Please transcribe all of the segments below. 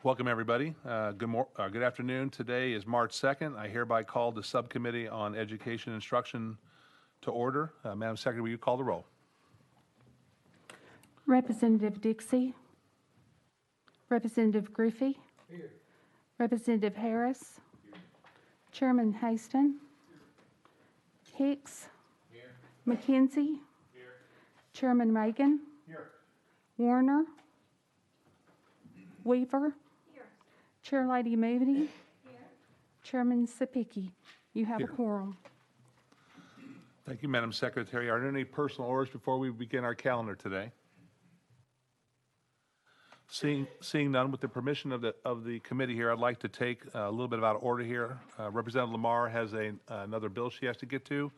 Welcome, everybody. Good afternoon. Today is March 2nd. I hereby call the Subcommittee on Education and Instruction to order. Madam Secretary, will you call the roll? Representative Dixie. Representative Griffey. Here. Representative Harris. Here. Chairman Haston. Here. Hicks. Here. McKenzie. Here. Chairman Reagan. Here. Warner. Weaver. Here. Chair Lady Moody. Here. Chairman Sapicki. You have Here. a quorum. Thank you, Madam Secretary. Are there any personal orders before we begin our calendar today? Seeing none, with the permission of the committee here, I'd like to take a little bit out of order here. Representative Lamar has another bill she has to get to.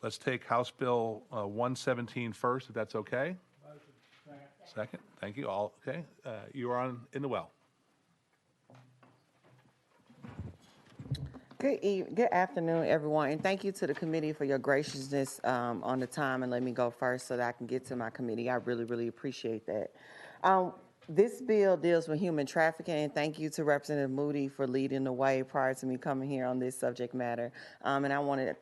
Let's take House Bill 117 first, if that's okay. Second. Thank you. All okay. You are in the well. Good afternoon, everyone, and thank you to the committee for your graciousness on the time and let me go first so that I can get to my committee. I really, really appreciate that. This bill deals with human trafficking, and thank you to Representative Moody for leading the way prior to me coming here on this subject matter. And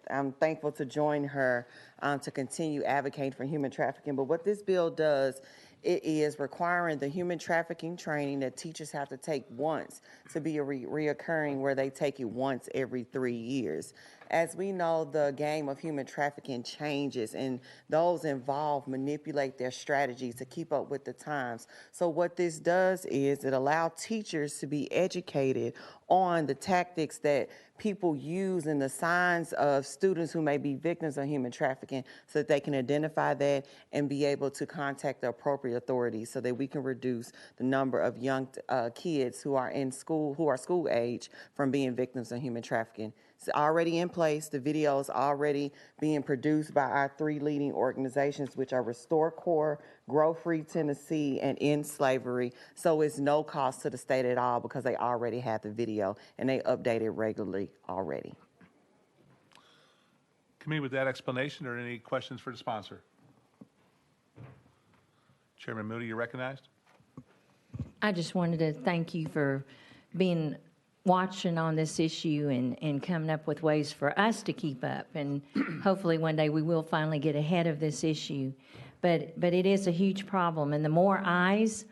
I'm thankful to join her to continue advocating for human trafficking. But what this bill does, it is requiring the human trafficking training that teachers have to take once to be a reoccurring, where they take it once every 3 years. As we know, the game of human trafficking changes, and those involved manipulate their strategies to keep up with the times. So what this does is it allows teachers to be educated on the tactics that people use and the signs of students who may be victims of human trafficking, so that they can identify that and be able to contact the appropriate authorities, so that we can reduce the number of young kids who are in school, who are school age, from being victims of human trafficking. It's already in place. The video is already being produced by our 3 leading organizations, which are Restore Core, Grow Free Tennessee, and End Slavery. So it's no cost to the state at all, because they already have the video and they update it regularly already. Committee, with that explanation, are there any questions for the sponsor? Chairman Moody, you're recognized. I just wanted to thank you for being watching on this issue and coming up with ways for us to keep up, and hopefully one day we will finally get ahead of this issue. But it is a huge problem, and the more eyes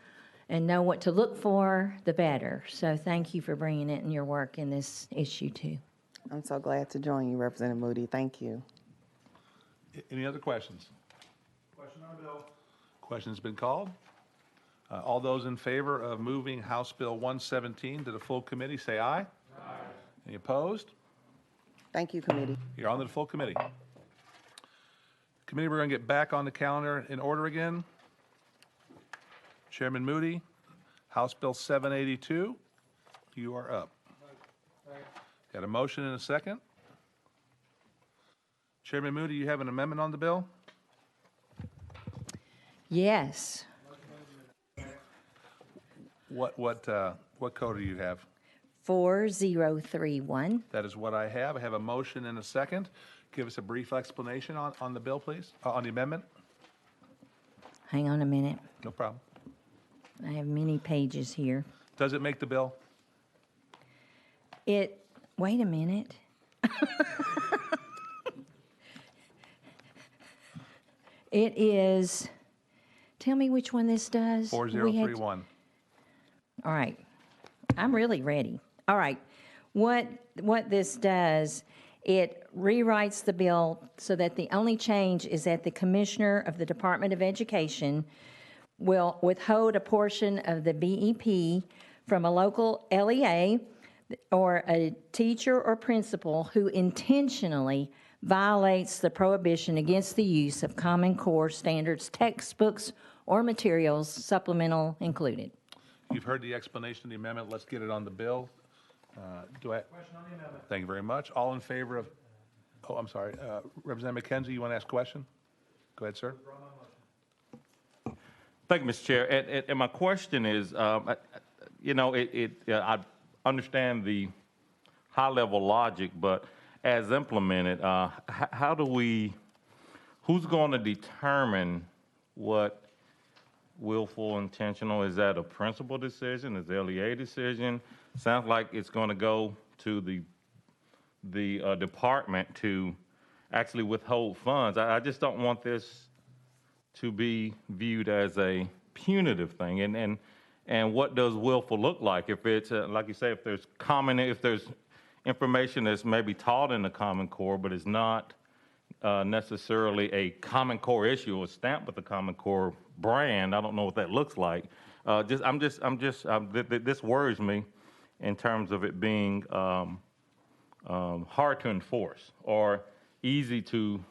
and know what to look for, the better. So thank you for bringing it in your work in this issue too. I'm so glad to join you, Representative Moody. Thank you. Any other questions? Question on the bill. Question's been called. All those in favor of moving House Bill 117 to the full committee, say aye. Aye. Any opposed? Thank you, committee. You're on to the full committee. Committee, we're going to get back on the calendar in order again. Chairman Moody, House Bill 782, you are up. Got a motion and a second. Chairman Moody, you have an amendment on the bill? Yes. What code do you have? 4031. That is what I have. I have a motion and a second. Give us a brief explanation on the bill, please, on the amendment. Hang on a minute. No problem. I have many pages here. Does it make the bill? Wait a minute. It is, tell me which one this does. 4031. All right. I'm really ready. All right. What this does, it rewrites the bill so that the only change is that the Commissioner of the Department of Education will withhold a portion of the BEP from a local LEA or a teacher or principal who intentionally violates the prohibition against the use of Common Core standards textbooks or materials, supplemental included. You've heard the explanation of the amendment. Let's get it on the bill. Question on the amendment. Thank you very much. All in favor of, oh, I'm sorry. Representative McKenzie, you want to ask a question? Go ahead, sir. Thank you, Mr. Chair. And my question is, I understand the high-level logic, but as implemented, who's going to determine what willful, intentional? Is that a principal decision? Is the LEA decision? Sounds like it's going to go to the department to actually withhold funds. I just don't want this to be viewed as a punitive thing. And what does willful look like? If it's like you say, if there's information that's maybe taught in the Common Core, but is not necessarily a Common Core issue or stamped with the Common Core brand, I don't know what that looks like. This worries me in terms of it being hard to enforce or easy to,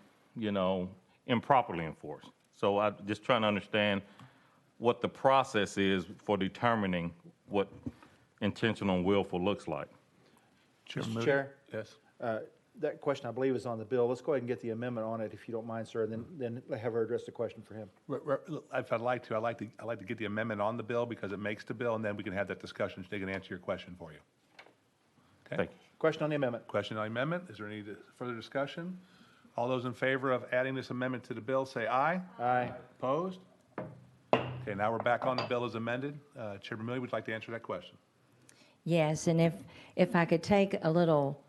improperly enforce. So I'm just trying to understand what the process is for determining what intentional and willful looks like. Chairman Mr. Moody? Chair? Yes. That question, I believe, is on the bill. Let's go ahead and get the amendment on it, if you don't mind, sir, and then have her address the question for him. If I'd like to get the amendment on the bill because it makes the bill, and then we can have that discussion, so they can answer your question for you. Okay? Thank you. Question on the amendment. Question on the amendment. Is there any further discussion? All those in favor of adding this amendment to the bill, say aye. Aye. Opposed? Okay, now we're back on the bill as amended. Chairman Millie would like to answer that question. Yes, and if I could take a little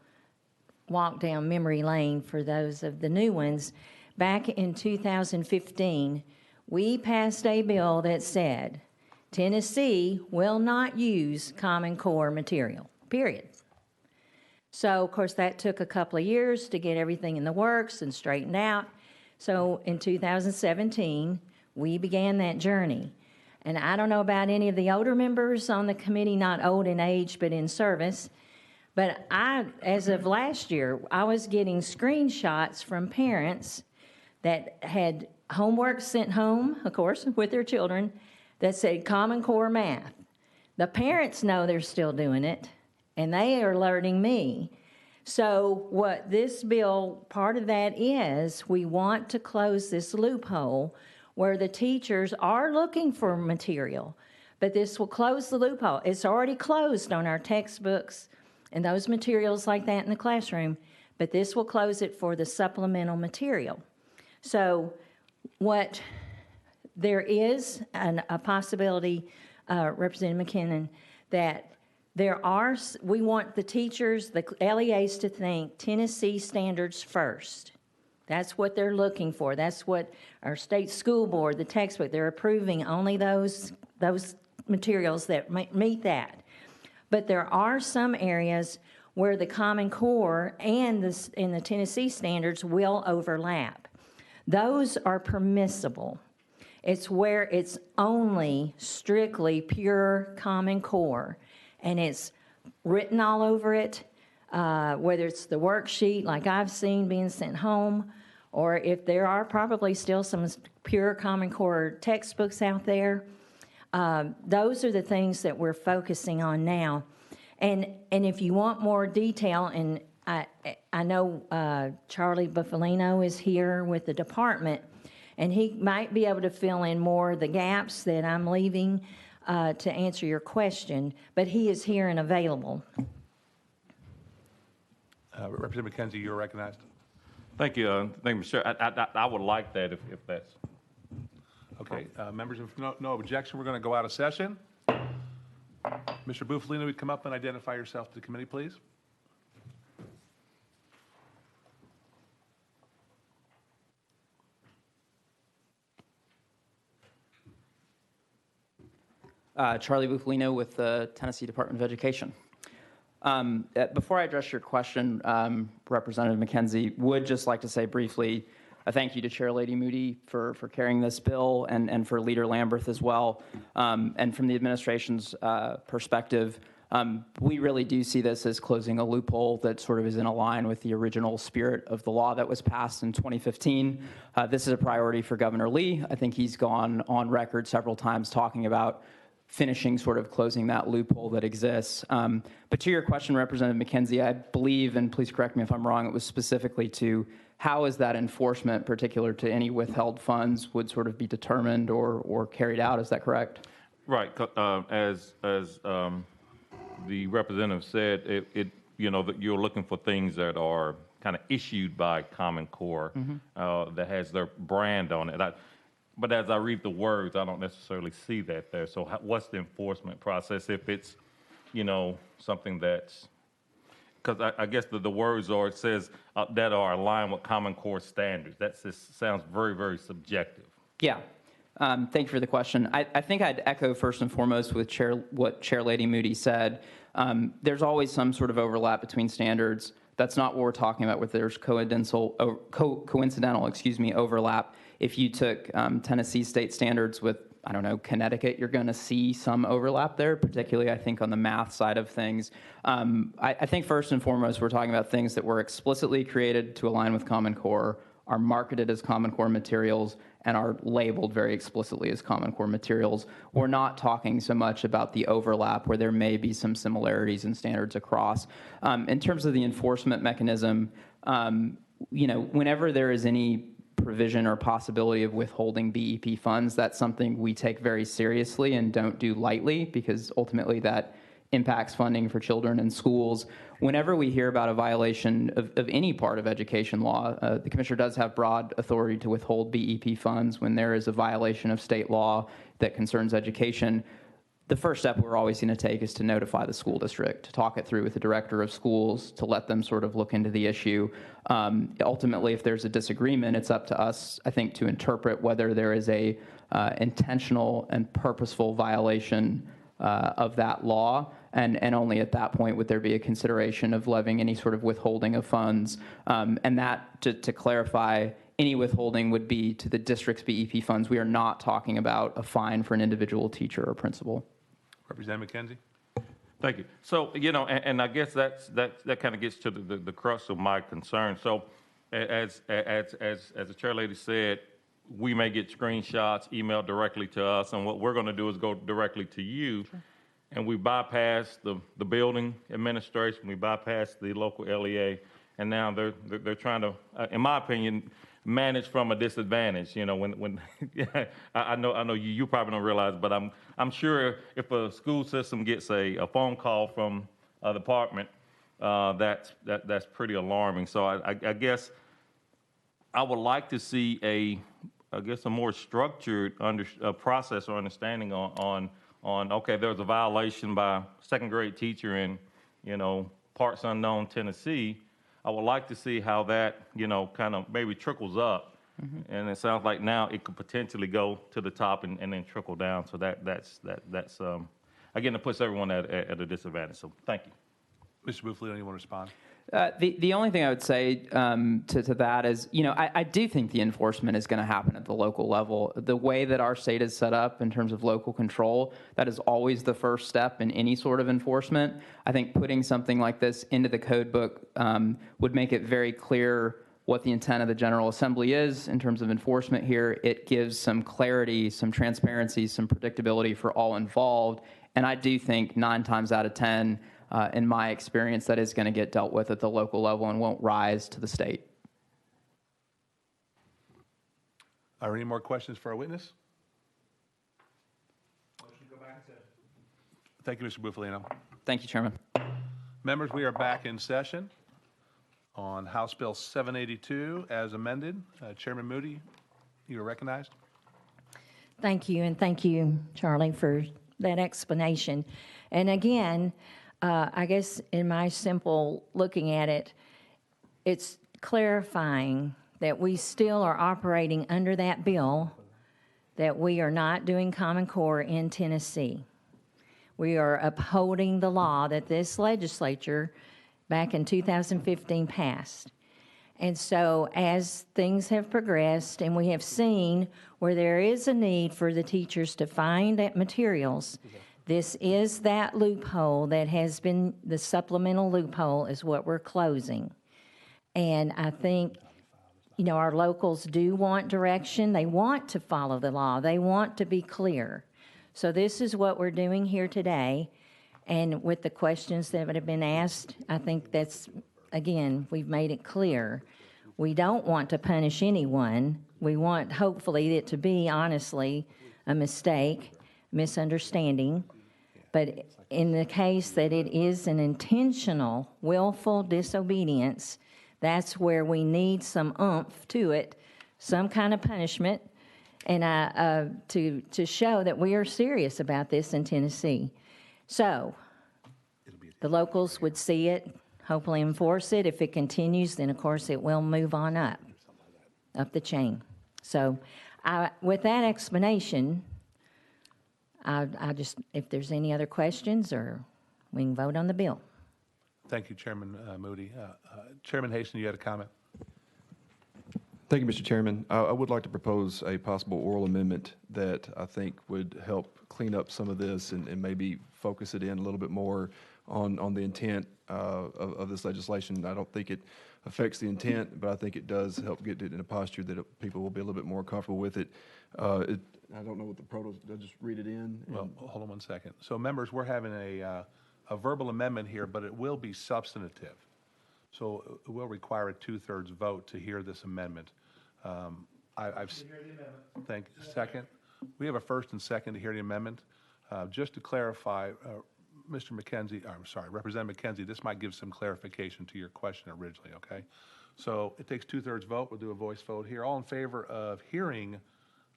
walk down memory lane for those of the new ones, back in 2015, we passed a bill that said Tennessee will not use Common Core material, period. So, of course, that took a couple of years to get everything in the works and straightened out. So in 2017, we began that journey. And I don't know about any of the older members on the committee, not old in age, but in service, but as of last year, I was getting screenshots from parents that had homework sent home, of course, with their children, that said Common Core math. The parents know they're still doing it, and they are alerting me. So what this bill, part of that is, we want to close this loophole where the teachers are looking for material, but this will close the loophole. It's already closed on our textbooks and those materials like that in the classroom, but this will close it for the supplemental material. So what there is a possibility, Representative McKinnon, that we want the teachers, the LEAs to think Tennessee standards first. That's what they're looking for. That's what our state school board, the textbook, they're approving only those materials that meet that. But there are some areas where the Common Core and the Tennessee standards will overlap. Those are permissible. It's where it's only strictly pure Common Core, and it's written all over it, whether it's the worksheet like I've seen being sent home, or if there are probably still some pure Common Core textbooks out there. Those are the things that we're focusing on now. And if you want more detail, and I know Charlie Buffalino is here with the department, and he might be able to fill in more of the gaps that I'm leaving to answer your question, but he is here and available. Representative McKenzie, you're recognized. Thank you. Thank you, Mr. Chair. I would like that if that's. Okay, members, if no objection, we're going to go out of session. Mr. Buffalino, would come up and identify yourself to the committee, please. Charlie Buffalino with the Tennessee Department of Education. Before I address your question, Representative McKenzie, would just like to say briefly a thank you to Chair Lady Moody for carrying this bill and for Leader Lamberth as well. And from the administration's perspective, we really do see this as closing a loophole that sort of is in line with the original spirit of the law that was passed in 2015. This is a priority for Governor Lee. I think he's gone on record several times talking about finishing sort of closing that loophole that exists. But to your question, Representative McKenzie, I believe, and please correct me if I'm wrong, it was specifically to how is that enforcement, particular to any withheld funds, would sort of be determined or carried out. Is that correct? Right. As the representative said, that you're looking for things that are kind of issued by Common Core that has their brand on it. but as I read the words, I don't necessarily see that there. So what's the enforcement process if it's, something that's, because I guess the words are, it says that are aligned with Common Core standards. That just sounds very, very subjective. Yeah. Thank you for the question. I think I'd echo first and foremost with what Chair Lady Moody said. There's always some sort of overlap between standards. That's not what we're talking about, where there's coincidental overlap. If you took Tennessee state standards with, I don't know, Connecticut, you're going to see some overlap there, particularly, I think, on the math side of things. I think first and foremost, we're talking about things that were explicitly created to align with Common Core, are marketed as Common Core materials, and are labeled very explicitly as Common Core materials. We're not talking so much about the overlap where there may be some similarities in standards across. In terms of the enforcement mechanism, whenever there is any provision or possibility of withholding BEP funds, that's something we take very seriously and don't do lightly, because ultimately that impacts funding for children in schools. Whenever we hear about a violation of any part of education law, the Commissioner does have broad authority to withhold BEP funds when there is a violation of state law that concerns education. The first step we're always going to take is to notify the school district, to talk it through with the director of schools, to let them sort of look into the issue. Ultimately, if there's a disagreement, it's up to us, I think, to interpret whether there is a intentional and purposeful violation of that law, and only at that point would there be a consideration of levying any sort of withholding of funds. And that, to clarify, any withholding would be to the district's BEP funds. We are not talking about a fine for an individual teacher or principal. Representative McKenzie? Thank you. So, and I guess that kind of gets to the crux of my concern. So, as the chair lady said, we may get screenshots emailed directly to us, and what we're going to do is go directly to you, sure. And we bypass the building administration, we bypass the local LEA, and now they're trying to, in my opinion, manage from a disadvantage. When I know you probably don't realize, but I'm sure if a school system gets a phone call from a department, that's pretty alarming. So I guess I would like to see a more structured process or understanding on okay, there's a violation by a second grade teacher in parts unknown Tennessee. I would like to see how that kind of maybe trickles up, and it sounds like now it could potentially go to the top and then trickle down. So that's again, it puts everyone at a disadvantage. So thank you. Mr. Buffalino, you want to respond? The only thing I would say to that is, I do think the enforcement is going to happen at the local level. The way that our state is set up in terms of local control, that is always the first step in any sort of enforcement. I think putting something like this into the code book would make it very clear what the intent of the General Assembly is in terms of enforcement here. It gives some clarity, some transparency, some predictability for all involved. And I do think 9 times out of 10, in my experience, that is going to get dealt with at the local level and won't rise to the state. Are there any more questions for our witness? Thank you, Mr. Buffalino. Thank you, Chairman. Members, we are back in session on House Bill 782 as amended. Chairman Moody, you are recognized. Thank you, and thank you, Charlie, for that explanation. And again, I guess in my simple looking at it, it's clarifying that we still are operating under that bill, that we are not doing Common Core in Tennessee. We are upholding the law that this legislature back in 2015 passed. And so as things have progressed and we have seen where there is a need for the teachers to find that materials, this is that loophole that has been, the supplemental loophole is what we're closing. And I think, our locals do want direction. They want to follow the law. They want to be clear. So this is what we're doing here today. And with the questions that have been asked, I think that's, again, we've made it clear. We don't want to punish anyone. We want, hopefully, it to be, honestly, a mistake, misunderstanding. But in the case that it is an intentional, willful disobedience, that's where we need some oomph to it, some kind of punishment. and to show that we are serious about this in Tennessee. So the locals would see it, hopefully enforce it. If it continues, then of course it will move on up the chain. So with that explanation, I just, if there's any other questions, or we can vote on the bill. Thank you, Chairman Moody. Chairman Haston, you had a comment? Thank you, Mr. Chairman. I would like to propose a possible oral amendment that I think would help clean up some of this and maybe focus it in a little bit more on the intent of this legislation. I don't think it affects the intent, but I think it does help get it in a posture that people will be a little bit more comfortable with it. I don't know what the protos, I'll just read it in. Well, hold on one second. So members, we're having a verbal amendment here, but it will be substantive. So it will require a 2/3 vote to hear this amendment. I've thank second. We have a first and second to hear the amendment. Just to clarify, Mr. McKenzie, I'm sorry, Representative McKenzie, this might give some clarification to your question originally, okay? So it takes 2/3 vote. We'll do a voice vote here. All in favor of hearing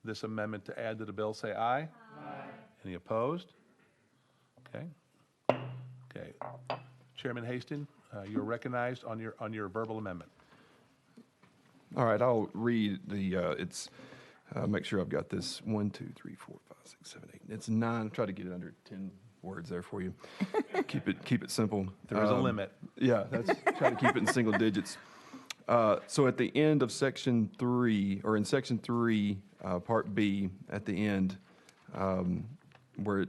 this amendment to add to the bill, say aye. Aye. Any opposed? Okay. Okay. Chairman Haston, you're recognized on your verbal amendment. All right, I'll read the, make sure I've got this, 1, 2, 3, 4, 5, 6, 7, 8. It's 9, try to get it under 10 words there for you. Keep it simple. There is a limit. Yeah, try to keep it in single digits. So at the end of section 3, or in section 3, part B, at the end, where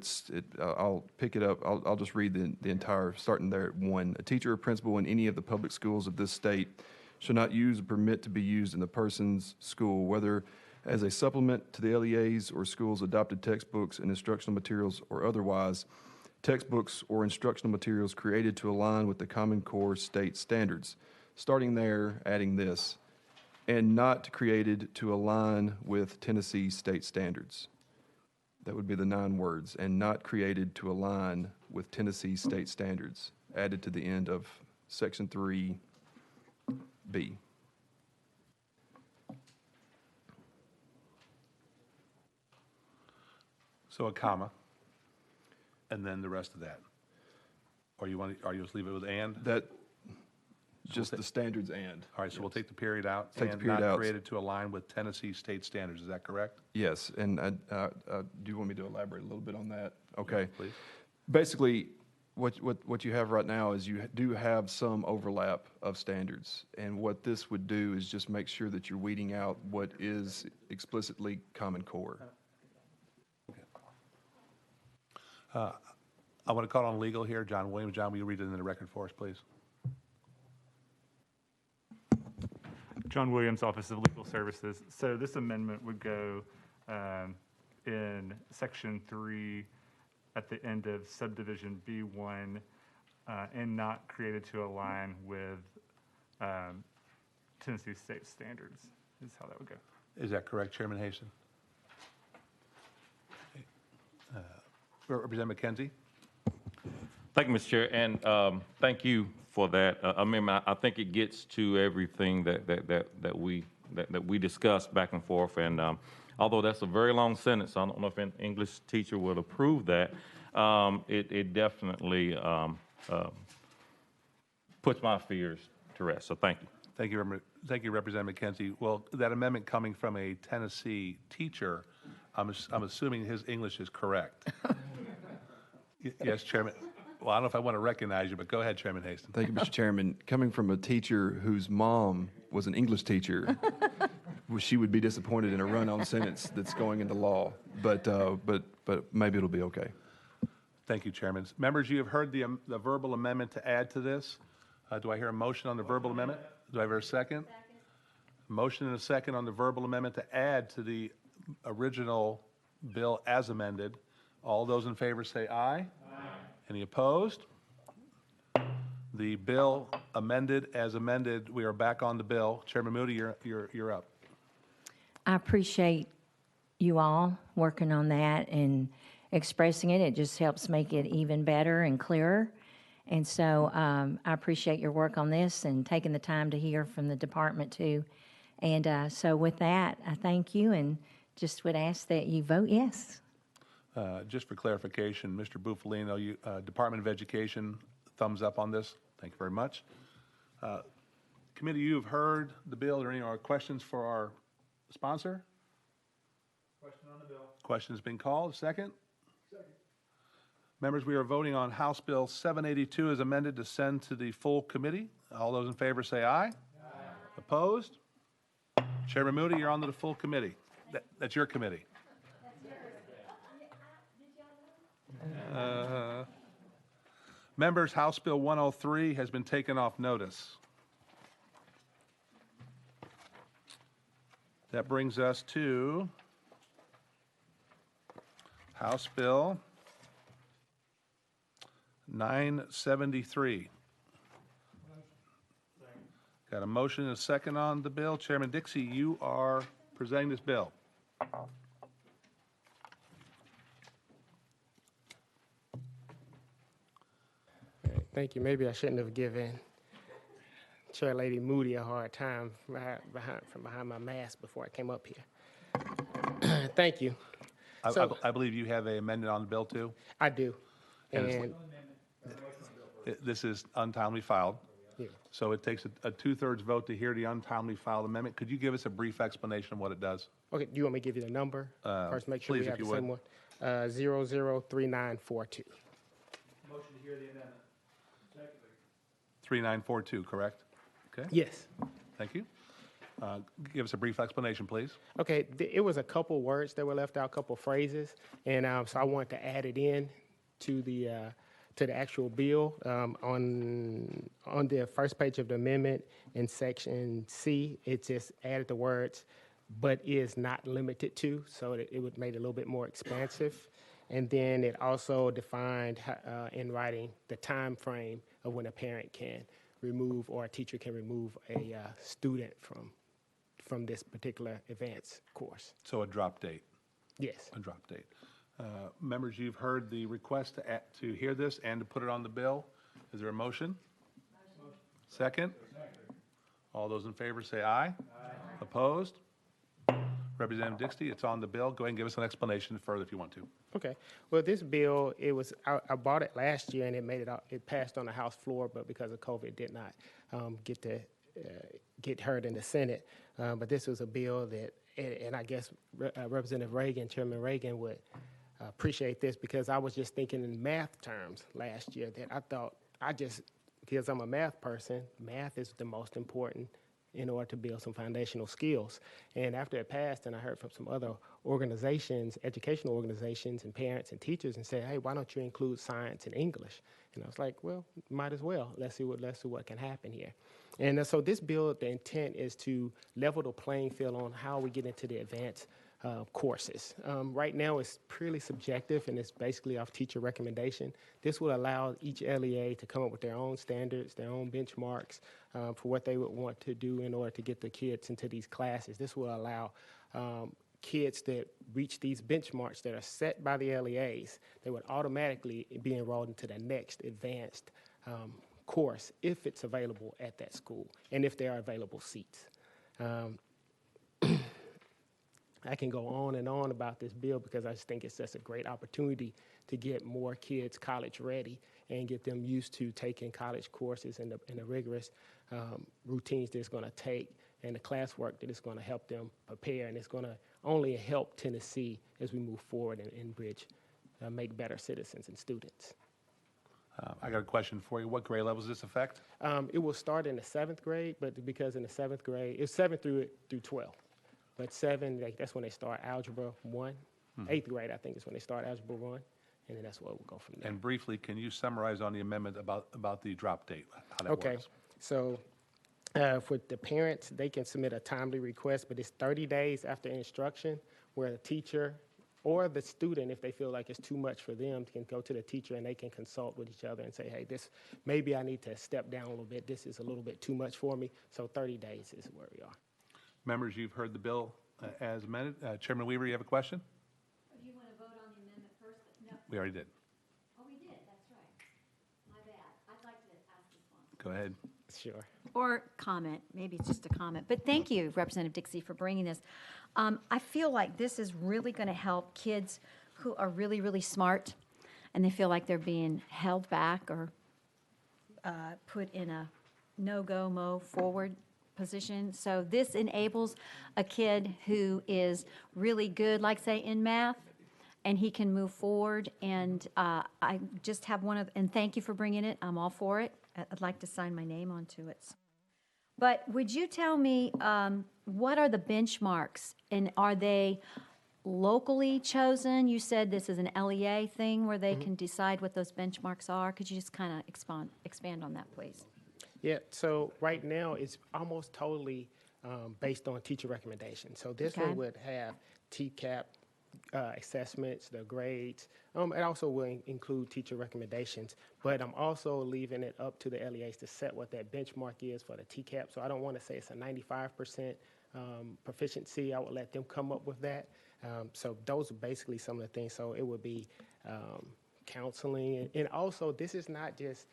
I'll pick it up, I'll just read the entire, starting there at 1. A teacher or principal in any of the public schools of this state shall not use or permit to be used in the person's school, whether as a supplement to the LEA's or school's adopted textbooks and instructional materials or otherwise, textbooks or instructional materials created to align with the Common Core state standards. Starting there, adding this, and not created to align with Tennessee state standards. That would be the 9 words, and not created to align with Tennessee state standards, added to the end of section 3B. So a comma, and then the rest of that. Or you just leave it with and? That, just the standards and. All right, so we'll take the period out. Take the and period not out. created to align with Tennessee state standards, is that correct? Yes, and do you want me to elaborate a little bit on that? Okay. Please. Basically, what you have right now is you do have some overlap of standards, and what this would do is just make sure that you're weeding out what is explicitly Common Core. I want to call on legal here. John Williams. John, will you read it in the record for us, please? John Williams, Office of Legal Services. So this amendment would go in Section 3 at the end of subdivision B1 and not created to align with Tennessee state standards is how that would go. Is that correct, Chairman Haston? Representative McKenzie? Thank you, Mr. Chair, and thank you for that. I think it gets to everything that we discussed back and forth, and although that's a very long sentence, I don't know if an English teacher would approve that. It definitely puts my fears to rest. So thank you. Thank you, Representative McKenzie. Well, that amendment coming from a Tennessee teacher, I'm assuming his English is correct. Yes, Chairman. Well, I don't know if I want to recognize you, but go ahead, Chairman Haston. Thank you, Mr. Chairman. Coming from a teacher whose mom was an English teacher, she would be disappointed in a run-on sentence that's going into law, but maybe it'll be okay. Thank you, Chairman. Members, you have heard the verbal amendment to add to this. Do I hear a motion on the verbal amendment? Do I hear a second? Motion and a second on the verbal amendment to add to the original bill as amended. All those in favor say aye. Aye. Any opposed? The bill amended as amended. We are back on the bill. Chairman Moody, you're up. I appreciate you all working on that and expressing it. It just helps make it even better and clearer. And so I appreciate your work on this and taking the time to hear from the department too. And so with that, I thank you and just would ask that you vote yes. Just for clarification, Mr. Buffalino, you, Department of Education, thumbs up on this. Thank you very much. Committee, you have heard the bill. Are there any more questions for our sponsor? Question on the bill. Question's been called. Second? Second. Members, we are voting on House Bill 782 as amended to send to the full committee. All those in favor say aye. Aye. Opposed? Chairman Moody, you're on to the full committee. That's your committee. Members, House Bill 103 has been taken off notice. That brings us to House Bill 973. Got a motion and a second on the bill. Chairman Dixie, you are presenting this bill. Thank you. Maybe I shouldn't have given Chair Lady Moody a hard time from behind my mask before I came up here. Thank you. I believe you have a amendment on the bill, too? I do. And this is untimely filed. Yeah. So it takes a two-thirds vote to hear the untimely filed amendment. Could you give us a brief explanation of what it does? Okay, do you want me to give you the number? First, make sure please, we have if the you same one. 003942. Motion to hear the amendment. 3942, correct? Okay, Yes. thank you. Give us a brief explanation, please. Okay, it was a couple words that were left out, a couple phrases, and so I wanted to add it in to the actual bill. On the first page of the amendment in section C, it just added the words "but is not limited to," so that it would make it a little bit more expansive. And then it also defined in writing the time frame of when a parent can remove or a teacher can remove a student from this particular advanced course. So a drop date. Yes. A drop date. Members, you've heard the request to hear this and to put it on the bill. Is there a motion? Motion. Second? Second. All those in favor say aye. Aye. Opposed? Representative Dixie, it's on the bill. Go ahead and give us an explanation further if you want to. Okay. Well, this bill, I bought it last year and it made it out. It passed on the House floor, but because of COVID, it did not get heard in the Senate. But this was a bill that, and I guess Representative Reagan, Chairman Reagan would appreciate this, because I was just thinking in math terms last year that I thought because I'm a math person, math is the most important in order to build some foundational skills. And after it passed, and I heard from some other organizations, educational organizations and parents and teachers, and said, hey, why don't you include science and English? And I was like, well, might as well. Let's see what can happen here. And so this bill, the intent is to level the playing field on how we get into the advanced courses. Right now it's purely subjective and it's basically off teacher recommendation. This will allow each LEA to come up with their own standards, their own benchmarks for what they would want to do in order to get the kids into these classes. This will allow kids that reach these benchmarks that are set by the LEAs, they would automatically be enrolled into the next advanced course if it's available at that school and if there are available seats. I can go on and on about this bill because I just think it's just a great opportunity to get more kids college ready and get them used to taking college courses and the rigorous routines that it's going to take and the classwork that it's going to help them prepare. And it's going to only help Tennessee as we move forward and bridge, make better citizens and students. I got a question for you. What grade level does this affect? It will start in the 7th grade, but because in the 7th grade, it's 7th through 12. But 7, that's when they start Algebra 1. 8th grade, I think, is when they start Algebra 1. And then that's where we'll go from there. And briefly, can you summarize on the amendment about the drop date, how that Okay. works? So for the parents, they can submit a timely request, but it's 30 days after instruction where the teacher or the student, if they feel like it's too much for them, can go to the teacher and they can consult with each other and say, hey, maybe I need to step down a little bit. This is a little bit too much for me. So 30 days is where we are. Members, you've heard the bill as amended. Chairman Weaver, you have a question? Do you want to vote on the amendment first? No. We already did. Oh, we did, that's right. My bad. I'd like to ask this one. Go ahead. Sure. Or comment, maybe it's just a comment. But thank you, Representative Dixie, for bringing this. I feel like this is really going to help kids who are really, really smart, and they feel like they're being held back or put in a no-go, forward position. So this enables a kid who is really good, like say in math, and he can move forward. And I just have and thank you for bringing it. I'm all for it. I'd like to sign my name onto it. But would you tell me, what are the benchmarks, and are they locally chosen? You said this is an LEA thing where they can decide what those benchmarks are. Could you just kind of expand on that, please? Yeah, so right now it's almost totally based on teacher recommendations. So this Okay. one would have TCAP assessments, the grades. It also will include teacher recommendations, but I'm also leaving it up to the LEAs to set what that benchmark is for the TCAP. So I don't want to say it's a 95% proficiency. I would let them come up with that. So those are basically some of the things. So it would be counseling, and also this is not just,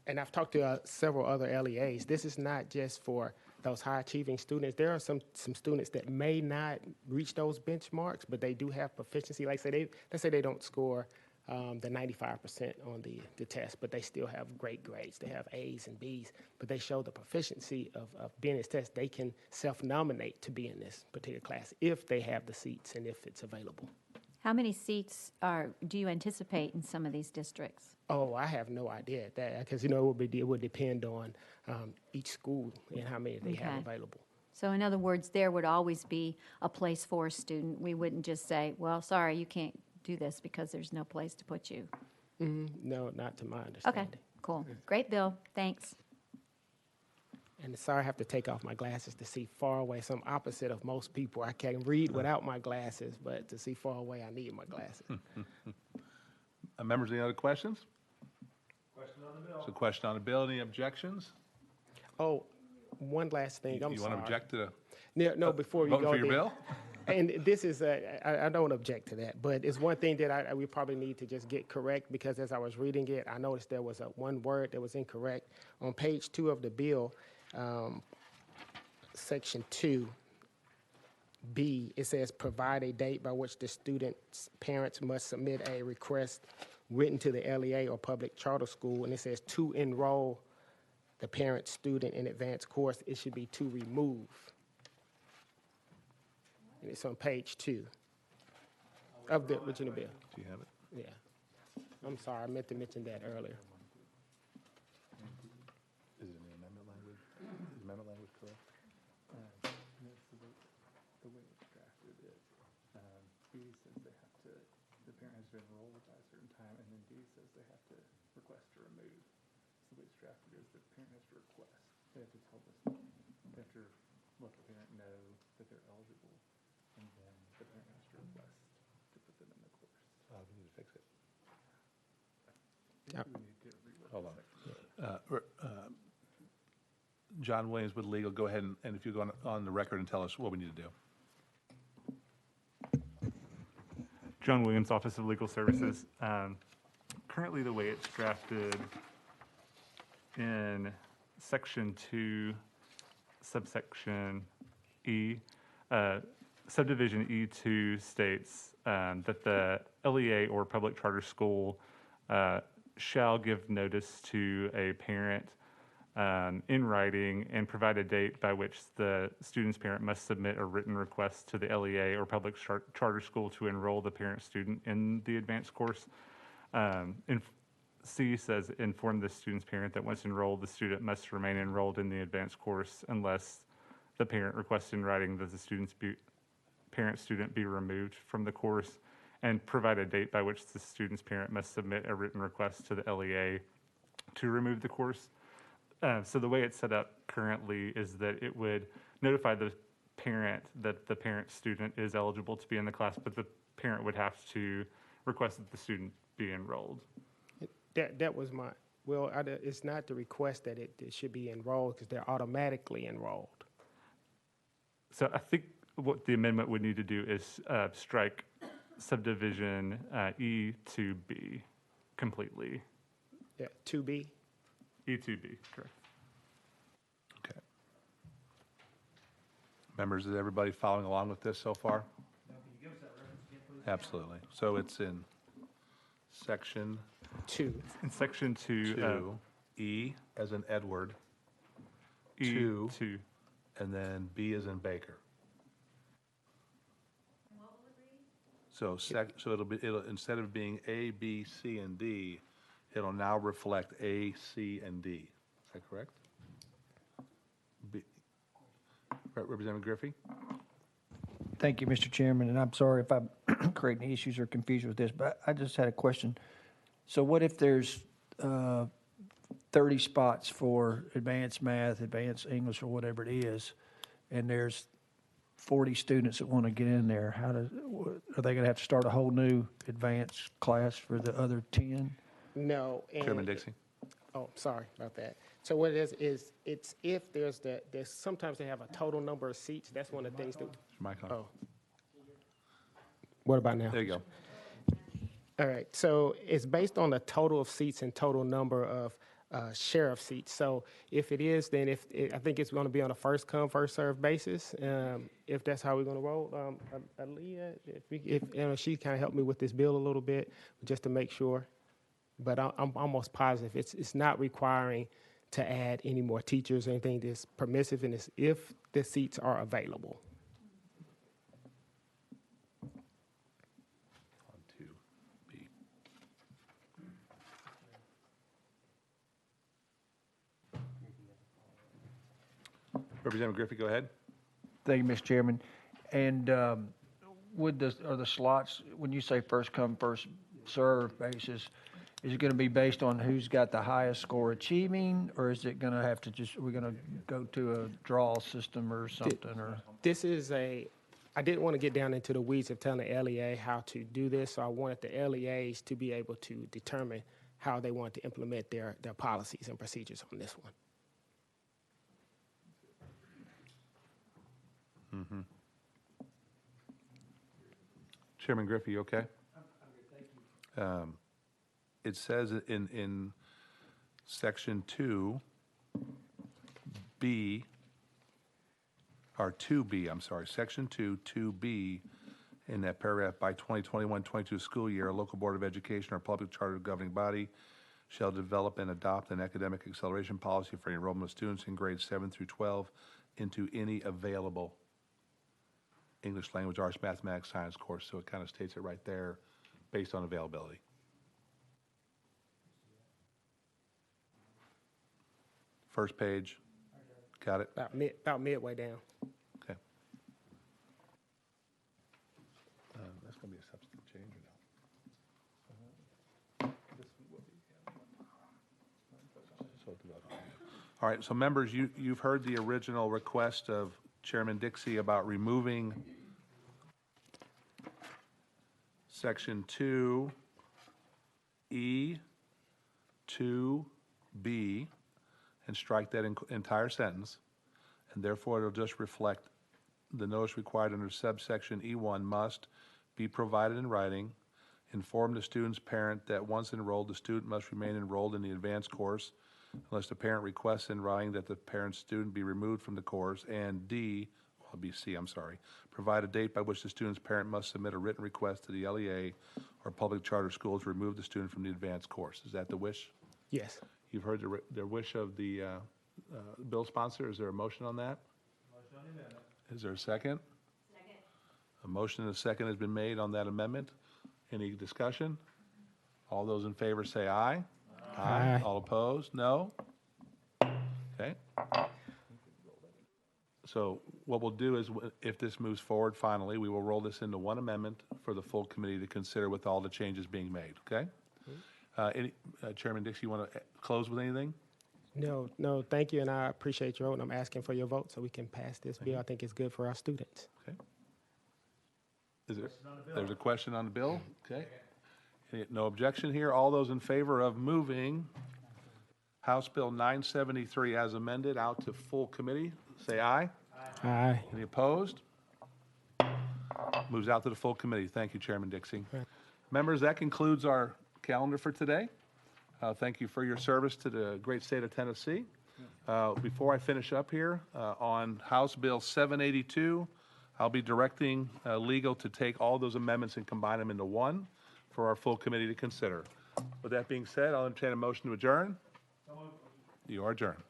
and I've talked to several other LEAs, this is not just for those high-achieving students. There are some students that may not reach those benchmarks, but they do have proficiency. Like let's say they don't score the 95% on the test, but they still have great grades. They have A's and B's, but they show the proficiency of being in this test. They can self-nominate to be in this particular class if they have the seats and if it's available. How many seats do you anticipate in some of these districts? Oh, I have no idea that, because it would depend on each school and how many they have Okay. available. So in other words, there would always be a place for a student. We wouldn't just say, well, sorry, you can't do this because there's no place to put you. No, not to my Okay, understanding. cool. Great bill. Thanks. And sorry, I have to take off my glasses to see far away. So I'm opposite of most people. I can read without my glasses, but to see far away, I need my glasses. Members, any other questions? Question on the bill. So question on the bill, any objections? Oh, one last thing. I'm You sorry. want to object to No, before we voting go for your there. bill? And this is, I don't object to that, but it's one thing that we probably need to just get correct, because as I was reading it, I noticed there was one word that was incorrect. On page 2 of the bill, section 2B, it says provide a date by which the student's parents must submit a request written to the LEA or public charter school, and it says to enroll the parent student in advanced course. It should be to remove. And it's on page 2 of the original bill. Do you have it? Yeah. I'm sorry, I meant to mention that earlier. Is it in the amendment language? Is the amendment language correct? The way it's drafted is, B says they have to, the parent has to enroll by a certain time, and then D says they have to request to remove. So the way it's drafted is the parent has to request. They have to tell this, they have to let the parent know that they're eligible, and then the parent has to request to put them in the course. We need to fix it. Yep. We need to reword Hold the on. section. John Williams with legal, go ahead and if you go on the record and tell us what we need to do. John Williams, Office of Legal Services. Currently, the way it's drafted in Section 2, subsection E, subdivision E2 states that the LEA or public charter school shall give notice to a parent in writing and provide a date by which the student's parent must submit a written request to the LEA or public charter school to enroll the parent student in the advanced course. C says, inform the student's parent that once enrolled, the student must remain enrolled in the advanced course unless the parent requests in writing that the parent student be removed from the course, and provide a date by which the student's parent must submit a written request to the LEA to remove the course. So the way it's set up currently is that it would notify the parent that the parent student is eligible to be in the class, but the parent would have to request that the student be enrolled. That was my, well, it's not the request that it should be enrolled, because they're automatically enrolled. So I think what the amendment would need to do is strike subdivision E to B completely. Yeah, 2B. E to B, correct. Members, is everybody following along with this so far? Absolutely. So it's in section 2. In section 2, 2, E as in Edward, E2. and then B as in Baker. So it'll instead of being A, B, C, and D, it'll now reflect A, C, and D. Is that correct? Representative Griffey? Thank you, Mr. Chairman, and I'm sorry if I'm creating issues or confusion with this, but I just had a question. So what if there's 30 spots for advanced math, advanced English, or whatever it is, and there's 40 students that want to get in there? Are they going to have to start a whole new advanced class for the other 10? No. Chairman Dixie? Oh, sorry about that. So what it is it's if there's sometimes they have a total number of seats. That's one of the things that. Mic on. Oh. What about now? There you go. All right, so it's based on the total of seats and total number of share of seats. So if it is, then I think it's going to be on a first come, first served basis. If that's how we're going to roll, Aaliyah, if she kind of helped me with this bill a little bit, just to make sure. But I'm almost positive it's not requiring to add any more teachers or anything. That's permissive, and it's if the seats are available. On 2B. Representative Griffey, go ahead. Thank you, Mr. Chairman. And are the slots, when you say first come, first served basis, is it going to be based on who's got the highest score achieving, or is it going to have to we're going to go to a draw system or something? Or This is I didn't want to get down into the weeds of telling the LEA how to do this, so I wanted the LEAs to be able to determine how they want to implement their policies and procedures on this one. Mm-hmm. Chairman Griffey, you okay? Thank you. It says in section 2B, or 2B, I'm sorry, section 2, 2B, in that paragraph, by 2021-22 school year, a local board of education or public charter governing body shall develop and adopt an academic acceleration policy for enrollment of students in grades 7 through 12 into any available English language, arts, mathematics, science course. So it kind of states it right there based on availability. First page. Got it? About midway down. Okay. That's going to be a substantive change or no? All right, so members, you've heard the original request of Chairman Dixie about removing section 2E, 2B, and strike that entire sentence, and therefore it'll just reflect the notice required under subsection E1 must be provided in writing, inform the student's parent that once enrolled, the student must remain enrolled in the advanced course unless the parent requests in writing that the parent's student be removed from the course, and C, I'm sorry, provide a date by which the student's parent must submit a written request to the LEA or public charter school to remove the student from the advanced course. Is that the wish? Yes. You've heard the wish of the bill sponsor. Is there a motion on that? Motion on the amendment. Is there a second? Second. A motion and a second has been made on that amendment. Any discussion? All those in favor say aye. Aye. All opposed? No? Okay. So what we'll do is, if this moves forward finally, we will roll this into one amendment for the full committee to consider with all the changes being made, okay? Chairman Dixie, you want to close with anything? No, thank you, and I appreciate your vote, and I'm asking for your vote so we can pass this bill. I think it's good for our students. Okay. There's a question on the bill? Okay. No objection here. All those in favor of moving House Bill 973 as amended out to full committee, say aye. Aye. Any opposed? Moves out to the full committee. Thank you, Chairman Dixie. Right. Members, that concludes our calendar for today. Thank you for your service to the great state of Tennessee. Before I finish up here, on House Bill 782, I'll be directing legal to take all those amendments and combine them into one for our full committee to consider. With that being said, I'll entertain a motion to adjourn. You are adjourned.